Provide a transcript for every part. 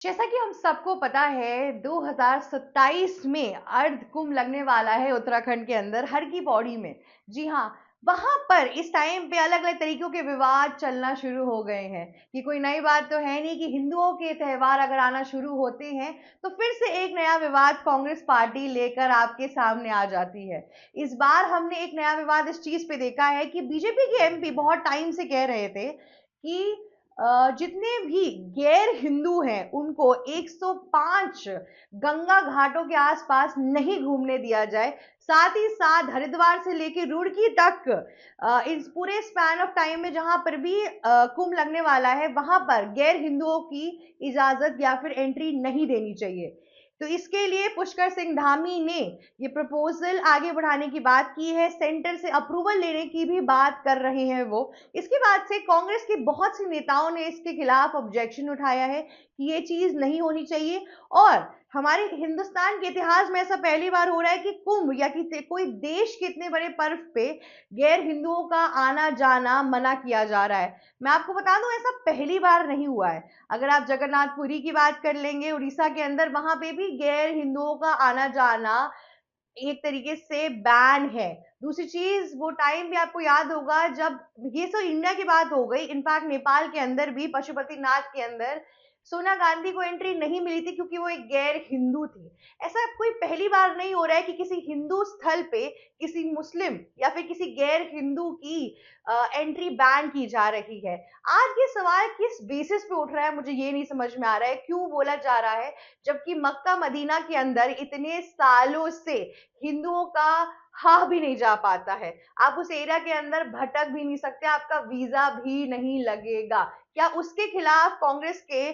जैसा कि हम सबको पता है 2027 में अर्ध कुंभ लगने वाला है उत्तराखंड के अंदर हर की पौड़ी में। जी हाँ, वहां पर इस टाइम पे अलग अलग तरीकों के विवाद चलना शुरू हो गए हैं। ये कोई नई बात तो है नहीं कि हिंदुओं के त्योहार अगर आना शुरू होते हैं तो फिर से एक नया विवाद कांग्रेस पार्टी लेकर आपके सामने आ जाती है। इस बार हमने एक नया विवाद इस चीज पे देखा है कि बीजेपी के एमपी बहुत टाइम से कह रहे थे कि जितने भी गैर हिंदू हैं उनको 105 गंगा घाटों के आसपास नहीं घूमने दिया जाए। साथ ही साथ हरिद्वार से लेकर रुड़की तक इस पूरे स्पैन ऑफ टाइम में जहां पर भी कुंभ लगने वाला है वहां पर गैर हिंदुओं की इजाजत या फिर एंट्री नहीं देनी चाहिए। तो इसके लिए पुष्कर सिंह धामी ने ये प्रपोजल आगे बढ़ाने की बात की है, सेंटर से अप्रूवल लेने की भी बात कर रहे हैं वो। इसके बाद से कांग्रेस के बहुत से नेताओं ने इसके खिलाफ ऑब्जेक्शन उठाया है कि ये चीज नहीं होनी चाहिए। और हमारे हिंदुस्तान के इतिहास में ऐसा पहली बार हो रहा है कि कुंभ या कि कोई देश के इतने बड़े पर्व पे गैर हिंदुओं का आना जाना मना किया जा रहा है। मैं आपको बता दूं ऐसा पहली बार नहीं हुआ है। अगर आप जगन्नाथपुरी की बात कर लेंगे उड़ीसा के अंदर, वहां पे भी गैर हिंदुओं का आना जाना एक तरीके से बैन है। दूसरी चीज, वो टाइम भी आपको याद होगा जब ये सब इंडिया की बात हो गई, इनफैक्ट नेपाल के अंदर भी पशुपतिनाथ के अंदर सोनिया गांधी को एंट्री नहीं मिली थी क्योंकि वो एक गैर हिंदू थी। ऐसा कोई पहली बार नहीं हो रहा है कि किसी हिंदू स्थल पे किसी मुस्लिम या फिर किसी गैर हिंदू की एंट्री बैन की जा रही है। आज ये सवाल किस बेसिस पे उठ रहा है मुझे ये नहीं समझ में आ रहा है, क्यों बोला जा रहा है जबकि मक्का मदीना के अंदर इतने सालों से हिंदुओं का हा भी नहीं जा पाता है। आप उस एरिया के अंदर भटक भी नहीं सकते, आपका वीजा भी नहीं लगेगा। क्या उसके खिलाफ कांग्रेस के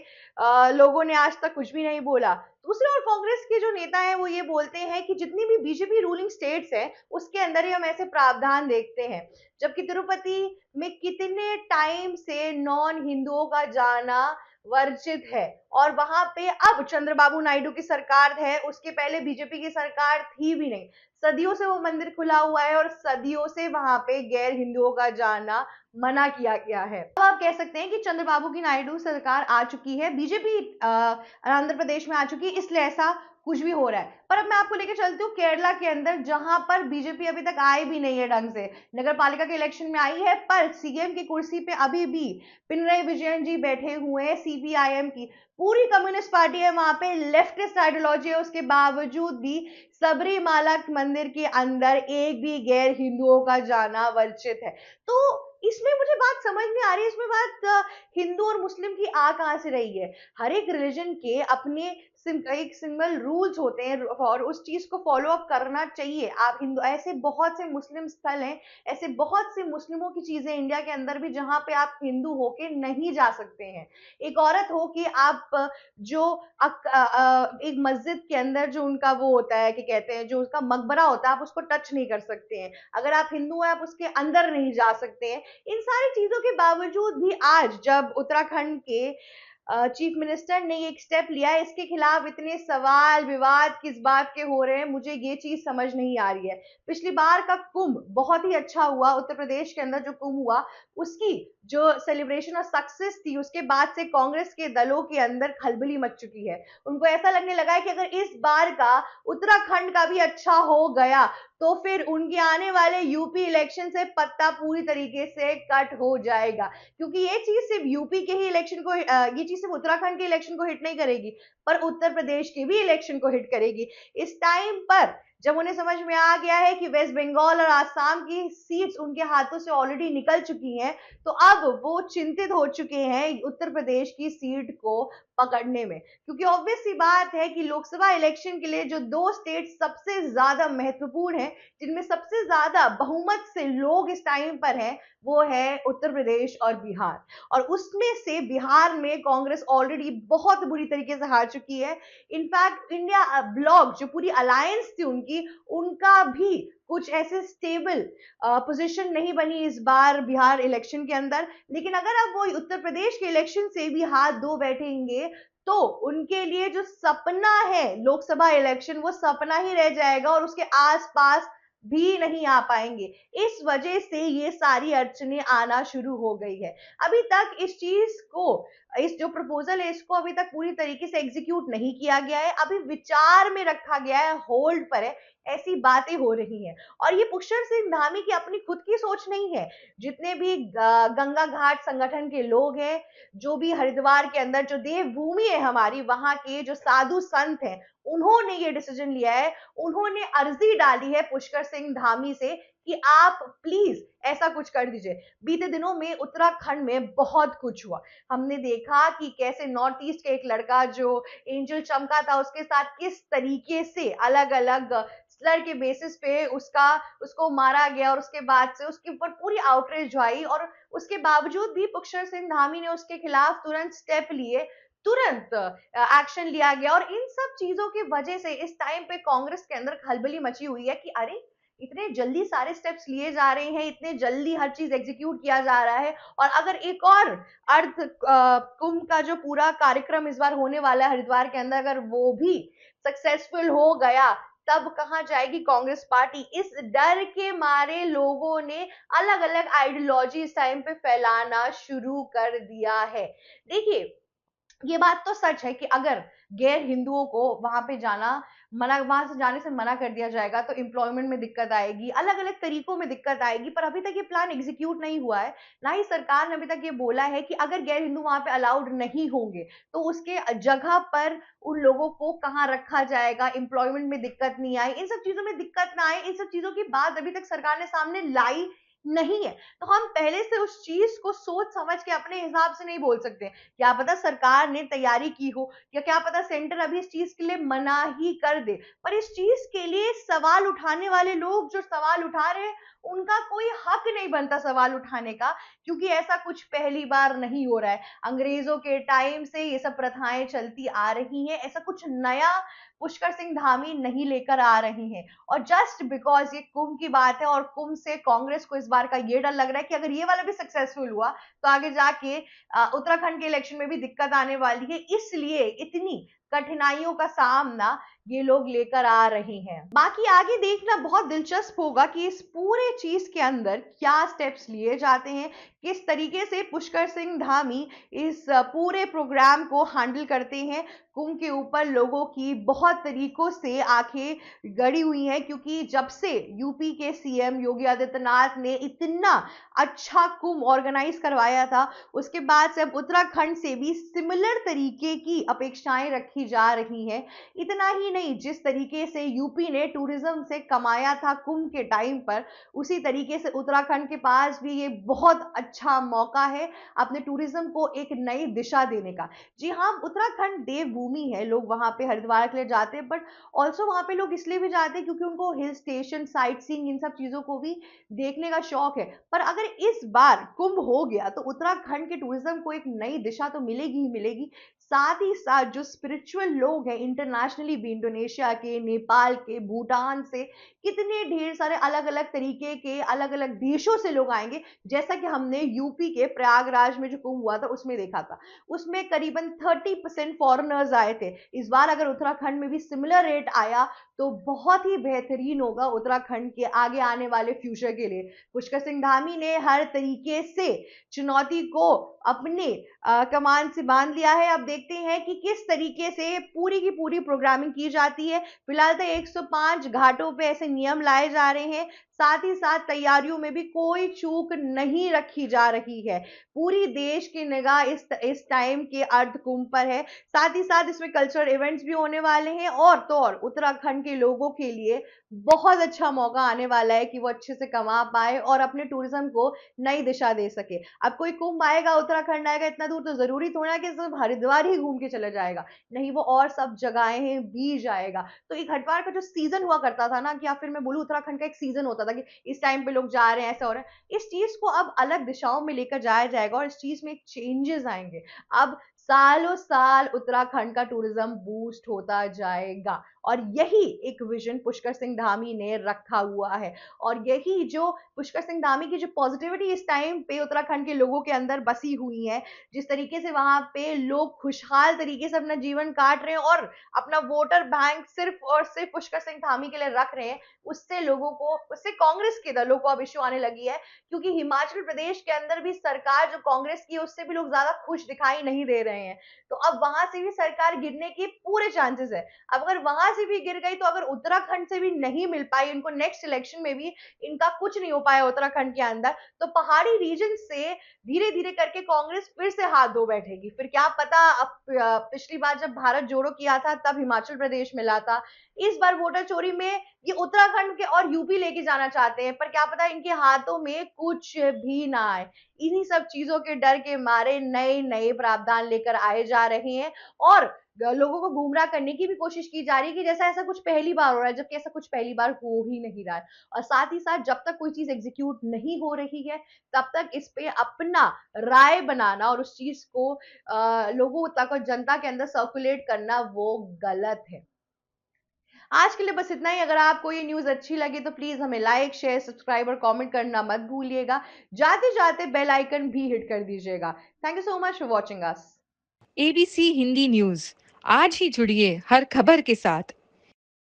लोगों ने आज तक कुछ भी नहीं बोला? दूसरी ओर कांग्रेस के जो नेता हैं वो ये बोलते हैं कि जितनी भी बीजेपी रूलिंग स्टेट्स हैं उसके अंदर ही हम ऐसे प्रावधान देखते हैं, जबकि तिरुपति में कितने टाइम से नॉन हिंदुओं का जाना वर्जित है। और वहां पे अब चंद्रबाबू नायडू की सरकार है, उसके पहले बीजेपी की सरकार थी भी नहीं। सदियों से वो मंदिर खुला हुआ है और सदियों से वहां पे गैर हिंदुओं का जाना मना किया गया है। अब आप कह सकते हैं कि चंद्रबाबू की नायडू सरकार आ चुकी है, बीजेपी आंध्र प्रदेश में आ चुकी है, इसलिए ऐसा कुछ भी हो रहा है। पर अब मैं आपको लेकर चलती हूँ केरला के अंदर, जहां पर बीजेपी अभी तक आई भी नहीं है ढंग से। नगर पालिका के इलेक्शन में आई है पर सीएम की कुर्सी पे अभी भी पिनराई विजयन जी बैठे हुए हैं। सीपीआईएम की पूरी कम्युनिस्ट पार्टी है वहां पे, लेफ्टिस्ट आइडियोलॉजी है, उसके बावजूद भी सबरीमाला मंदिर के अंदर एक भी गैर हिंदुओं का जाना वर्जित है। तो इसमें मुझे बात समझ नहीं आ रही है, इसमें बात हिंदू और मुस्लिम की आ कहां से रही है? हर एक रिलीजन के अपने एक सिंगल रूल्स होते हैं और उस चीज को फॉलो अप करना चाहिए। आप हिंदू, ऐसे बहुत से मुस्लिम स्थल हैं, ऐसे बहुत से मुस्लिमों की चीजें इंडिया के अंदर भी जहां पे आप हिंदू होके नहीं जा सकते हैं। एक औरत हो कि आप जो एक मस्जिद के अंदर जो उनका वो होता है कि कहते हैं जो उसका मकबरा होता है आप उसको टच नहीं कर सकते हैं। अगर आप हिंदू हैं आप उसके अंदर नहीं जा सकते हैं। इन सारी चीजों के बावजूद भी आज जब उत्तराखंड के चीफ मिनिस्टर ने एक स्टेप लिया है, इसके खिलाफ इतने सवाल विवाद किस बात के हो रहे हैं, मुझे ये चीज समझ नहीं आ रही है। पिछली बार का कुंभ बहुत ही अच्छा हुआ, उत्तर प्रदेश के अंदर जो कुंभ हुआ उसकी जो सेलिब्रेशन और सक्सेस थी उसके बाद से कांग्रेस के दलों के अंदर खलबली मच चुकी है। उनको ऐसा लगने लगा है कि अगर इस बार का उत्तराखंड का भी अच्छा हो गया तो फिर उनके आने वाले यूपी इलेक्शन से पत्ता पूरी तरीके से कट हो जाएगा। क्योंकि ये चीज सिर्फ यूपी के ही इलेक्शन को ये चीज सिर्फ उत्तराखंड के इलेक्शन को हिट नहीं करेगी पर उत्तर प्रदेश के भी इलेक्शन को हिट करेगी। इस टाइम पर जब उन्हें समझ में आ गया है कि वेस्ट बंगाल और आसाम की सीट्स उनके हाथों से ऑलरेडी निकल चुकी हैं, तो अब वो चिंतित हो चुके हैं उत्तर प्रदेश की सीट को पकड़ने में। क्योंकि ऑब्वियस सी बात है कि लोकसभा इलेक्शन के लिए जो दो स्टेट सबसे ज्यादा महत्वपूर्ण है, जिनमें सबसे ज्यादा बहुमत से लोग इस टाइम पर हैं, वो है उत्तर प्रदेश और बिहार। और उसमें से बिहार में कांग्रेस ऑलरेडी बहुत बुरी तरीके से हार चुकी है। इनफैक्ट इंडिया ब्लॉक जो पूरी अलायंस थी उनकी, उनका भी कुछ ऐसे स्टेबल पोजीशन नहीं बनी इस बार बिहार इलेक्शन के अंदर। लेकिन अगर अब वो उत्तर प्रदेश के इलेक्शन से भी हाथ धो बैठेंगे तो उनके लिए जो सपना है लोकसभा इलेक्शन वो सपना ही रह जाएगा और उसके आसपास भी नहीं आ पाएंगे। इस वजह से ये सारी अड़चने आना शुरू हो गई है। अभी तक इस चीज को इस जो प्रपोजल है इसको अभी तक पूरी तरीके से एग्जीक्यूट नहीं किया गया है, अभी विचार में रखा गया है, होल्ड पर है, ऐसी बातें हो रही हैं। और ये पुष्कर सिंह धामी की अपनी खुद की सोच नहीं है, जितने भी गंगा घाट संगठन के लोग हैं, जो भी हरिद्वार के अंदर जो देवभूमि है हमारी, वहां के जो साधु संत हैं, उन्होंने ये डिसीजन लिया है, उन्होंने अर्जी डाली है पुष्कर सिंह धामी से कि आप प्लीज ऐसा कुछ कर दीजिए। बीते दिनों में उत्तराखंड में बहुत कुछ हुआ, हमने देखा कि कैसे नॉर्थ ईस्ट का एक लड़का जो एंजल चमका था, उसके साथ किस तरीके से अलग अलग स्लर के बेसिस पे उसको मारा गया, और उसके बाद से उसके ऊपर पूरी आउटरीच आई, और उसके बावजूद भी पुष्कर सिंह धामी ने उसके खिलाफ तुरंत स्टेप लिए, तुरंत एक्शन लिया गया। और इन सब चीजों की वजह से इस टाइम पे कांग्रेस के अंदर खलबली मची हुई है कि अरे इतने जल्दी सारे स्टेप्स लिए जा रहे हैं, इतने जल्दी हर चीज एग्जीक्यूट किया जा रहा है, और अगर एक और अर्ध कुंभ का जो पूरा कार्यक्रम इस बार होने वाला है हरिद्वार के अंदर, अगर वो भी सक्सेसफुल हो गया, तब कहां जाएगी कांग्रेस पार्टी। इस डर के मारे लोगों ने अलग अलग आइडियोलॉजी इस टाइम पे फैलाना शुरू कर दिया है। देखिए, ये बात तो सच है कि अगर गैर हिंदुओं को वहां पे जाना मना, वहां से जाने से मना कर दिया जाएगा तो एम्प्लॉयमेंट में दिक्कत आएगी, अलग अलग तरीकों में दिक्कत आएगी, पर अभी तक ये प्लान एग्जीक्यूट नहीं हुआ है। ना ही सरकार ने अभी तक ये बोला है कि अगर गैर हिंदू वहां पे अलाउड नहीं होंगे तो उसके जगह पर उन लोगों को कहाँ रखा जाएगा, एम्प्लॉयमेंट में दिक्कत नहीं आए, इन सब चीजों में दिक्कत ना आए, इन सब चीजों की बात अभी तक सरकार ने सामने लाई नहीं है। तो हम पहले से उस चीज को सोच समझ के अपने हिसाब से नहीं बोल सकते। क्या पता सरकार ने तैयारी की हो, या क्या पता सेंटर अभी इस चीज के लिए मना ही कर दे, पर इस चीज के लिए सवाल उठाने वाले लोग जो सवाल उठा रहे हैं, उनका कोई हक नहीं बनता सवाल उठाने का, क्योंकि ऐसा कुछ पहली बार नहीं हो रहा है। अंग्रेजों के टाइम से ये सब प्रथाएं चलती आ रही हैं, ऐसा कुछ नया पुष्कर सिंह धामी नहीं लेकर आ रहे हैं। और जस्ट बिकॉज ये कुंभ की बात है, और कुंभ से कांग्रेस को इस बार का ये डर लग रहा है कि अगर ये वाला भी सक्सेसफुल हुआ तो आगे जाके उत्तराखंड के इलेक्शन में भी दिक्कत आने वाली है, इसलिए इतनी कठिनाइयों का सामना ये लोग लेकर आ रहे हैं। बाकी आगे देखना बहुत दिलचस्प होगा कि इस पूरे चीज के अंदर क्या स्टेप्स लिए जाते हैं, किस तरीके से पुष्कर सिंह धामी इस पूरे प्रोग्राम को हैंडल करते हैं। कुंभ के ऊपर लोगों की बहुत तरीकों से आंखें गड़ी हुई हैं, क्योंकि जब से यूपी के सीएम योगी आदित्यनाथ ने इतना अच्छा कुंभ ऑर्गेनाइज करवाया था, उसके बाद से अब उत्तराखंड से भी सिमिलर तरीके की अपेक्षाएं रखी जा रही हैं। इतना ही नहीं, जिस तरीके से यूपी ने टूरिज्म से कमाया था कुंभ के टाइम पर, उसी तरीके से उत्तराखंड के पास भी ये बहुत अच्छा मौका है अपने टूरिज्म को एक नई दिशा देने का। जी हाँ, उत्तराखंड देवभूमि है, लोग वहां पे हरिद्वार के लिए जाते हैं, बट ऑल्सो वहां पे लोग इसलिए भी जाते हैं क्योंकि उनको हिल स्टेशन, साइट सीइंग, इन सब चीजों को भी देखने का शौक है। पर अगर इस बार कुंभ हो गया तो उत्तराखंड के टूरिज्म को एक नई दिशा तो मिलेगी ही मिलेगी, साथ ही साथ जो स्पिरिचुअल लोग हैं इंटरनेशनली भी, इंडोनेशिया के, नेपाल के, भूटान से, कितने ढेर सारे अलग अलग तरीके के अलग अलग देशों से लोग आएंगे। जैसा कि हमने यूपी के प्रयागराज में जो कुंभ हुआ था उसमें देखा था, उसमें करीबन 30% फॉरेनर्स आए थे। इस बार अगर उत्तराखंड में भी सिमिलर रेट आया तो बहुत ही बेहतरीन होगा उत्तराखंड के आगे आने वाले फ्यूचर के लिए। पुष्कर सिंह धामी ने हर तरीके से चुनौती को अपने कमान से बांध लिया है। अब देखते हैं कि किस तरीके से पूरी की पूरी प्रोग्रामिंग की जाती है। फिलहाल तो 105 घाटों पे ऐसे नियम लाए जा रहे हैं, साथ ही साथ तैयारियों में भी कोई चूक नहीं रखी जा रही है। पूरी देश की निगाह इस टाइम के अर्ध कुंभ पर है। साथ ही साथ इसमें कल्चरल इवेंट्स भी होने वाले हैं, और तो और उत्तराखंड के लोगों के लिए बहुत अच्छा मौका आने वाला है कि वो अच्छे से कमा पाए और अपने टूरिज्म को नई दिशा दे सके। अब कोई कुंभ आएगा, उत्तराखंड आएगा इतना दूर, तो जरूरी थोड़ा कि सिर्फ हरिद्वार ही घूम के चला जाएगा, नहीं, वो और सब जगहें भी जाएगा। तो एक हरिद्वार का जो सीजन हुआ करता था ना, कि या फिर मैं बोलूं उत्तराखंड का एक सीजन होता था कि इस टाइम पे लोग जा रहे हैं, ऐसा हो रहा है, इस चीज को अब अलग दिशाओं में लेकर जाया जाएगा और इस चीज में एक चेंजेस आएंगे। अब सालों साल उत्तराखंड का टूरिज्म बूस्ट होता जाएगा। और यही एक विजन पुष्कर सिंह धामी ने रखा हुआ है। और यही जो पुष्कर सिंह धामी की जो पॉजिटिविटी इस टाइम पे उत्तराखंड के लोगों के अंदर बसी हुई है, जिस तरीके से वहां पे लोग खुशहाल तरीके से अपना जीवन काट रहे हैं और अपना वोटर बैंक सिर्फ और सिर्फ पुष्कर सिंह धामी के लिए रख रहे हैं, उससे लोगों को, उससे कांग्रेस के दलों को अब इश्यू आने लगी है। क्योंकि हिमाचल प्रदेश के अंदर भी सरकार जो कांग्रेस की है उससे भी लोग ज्यादा खुश दिखाई नहीं दे रहे हैं। तो अब वहां से भी सरकार गिरने के पूरे चांसेस है। अब अगर वहां से भी गिर गई तो अगर उत्तराखंड से भी नहीं मिल पाई इनको, नेक्स्ट इलेक्शन में भी इनका कुछ नहीं हो पाया उत्तराखंड के अंदर, तो पहाड़ी रीजन से धीरे धीरे करके कांग्रेस फिर से हाथ धो बैठेगी। फिर क्या पता, अब पिछली बार जब भारत जोड़ो किया था तब हिमाचल प्रदेश मिला था, इस बार वोटर चोरी में ये उत्तराखंड के और यूपी लेके जाना चाहते हैं, पर क्या पता इनके हाथों में कुछ भी ना आए। इन्हीं सब चीजों के डर के मारे नए नए प्रावधान लेकर आए जा रहे हैं और लोगों को गुमराह करने की भी कोशिश की जा रही है कि जैसा ऐसा कुछ पहली बार हो रहा है, जबकि ऐसा कुछ पहली बार हो ही नहीं रहा है। और साथ ही साथ जब तक कोई चीज एग्जीक्यूट नहीं हो रही है तब तक इस पे अपना राय बनाना और उस चीज को लोगों तक और जनता के अंदर सर्कुलेट करना वो गलत है। आज के लिए बस इतना ही। अगर आपको ये न्यूज अच्छी लगी तो प्लीज हमें लाइक, शेयर, सब्सक्राइब और कमेंट करना मत भूलिएगा। जाते जाते बेल आइकन भी हिट कर दीजिएगा। Thank you so much for watching us. ABC Hindi news, आज ही जुड़िए हर खबर के साथ।